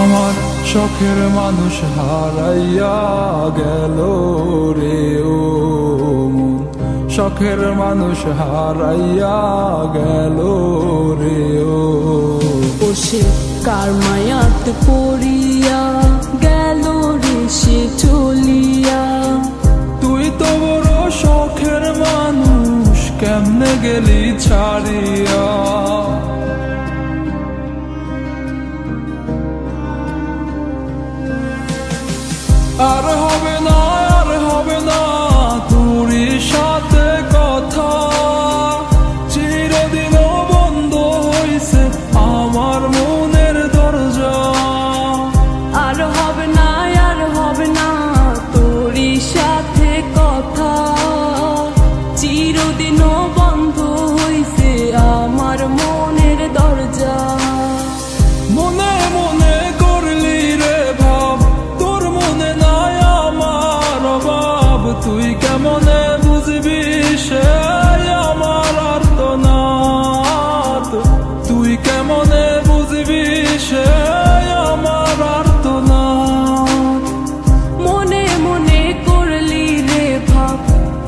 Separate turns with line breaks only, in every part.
আমার শখের মানুষ হারাইয়া গেল রে ও মন, শখের মানুষ হারাইয়া গেল রে ও।
সে কার মায়াত পড়িয়া গেল রে সে চলিয়া।
তুই তো বড় শখের মানুষ, কেমনে গেলি ছাড়িয়া। আর হবে না, আর হবে না তোরই সাথে কথা, চিরদিন বন্ধ হইছে আমার মনের দরজা।
আর হবে না, আর হবে না তোরই সাথে কথা, চিরদিনও বন্ধ হইছে আমার মনের দরজা।
মনে মনে করলি রে ভাব, তোর মনে নাই আমার অভাব। তুই কেমনে বুঝবি সে আমার আর্তনাদ, তুই কেমনে বুঝবি সে আমার আর্তনাদ।
মনে মনে করলি রে ভাব,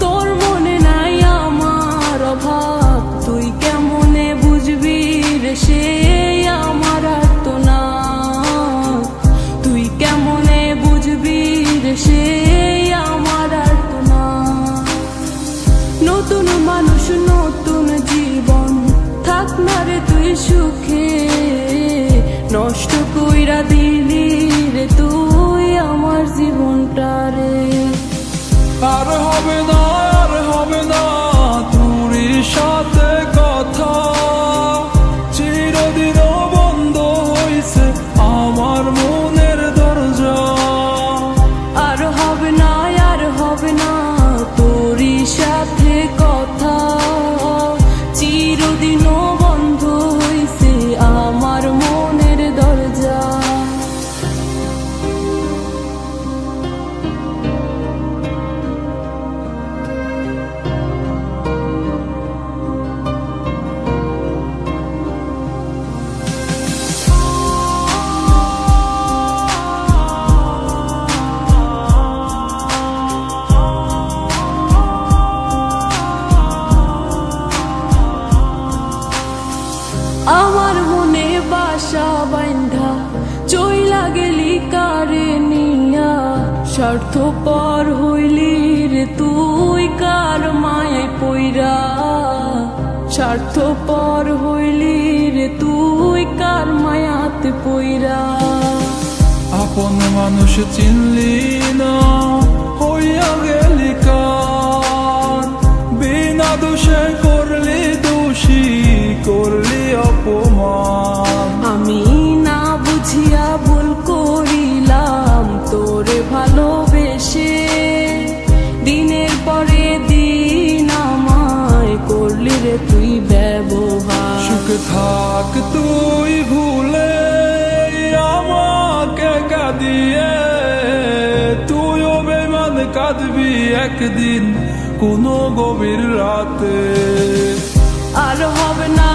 তোর মনে নাই আমার অভাব। তুই কেমনে বুঝবি রে সে আমার আর্তনাদ, তুই কেমনে বুঝবি রে সে আমার আর্তনাদ। নতুন মানুষ নতুন জীবন, থাক না রে তুই সুখে, নষ্ট কইরা দিলি রে তুই আমার জীবনটা রে।
আর হবে না, আর হবে না তোরই সাথে কথা, চিরদিন বন্ধ হইছে আমার মনের দরজা।
আর হবে না, আর হবে না তোরই সাথে কথা, চিরদিনও বন্ধ হইছে আমার মনের দরজা। আমার মনে বাসা বাইন্ধা চইলা গেলি কারে নিয়া, স্বার্থপর হইলি রে তুই কার মায়ায় পইরা। স্বার্থপর হইলি রে তুই কার মায়াতে পইরা।
আপন মানুষ চিনলি না, হইয়া গেলি কার, বিনা দোষে করলি দোষী, করলি অপমান।
আমি না বুঝিয়া ভুল করিলাম তোরে ভালোবেসে, দিনের পরে দিন আমায় করলি রে তুই ব্যবহার।
সুখে থাক তুই ভুলে আমাকে কাঁদিয়ে, তুইও বেমান কাঁদবি একদিন কোনো গভীর রাতে।
আর হবে না,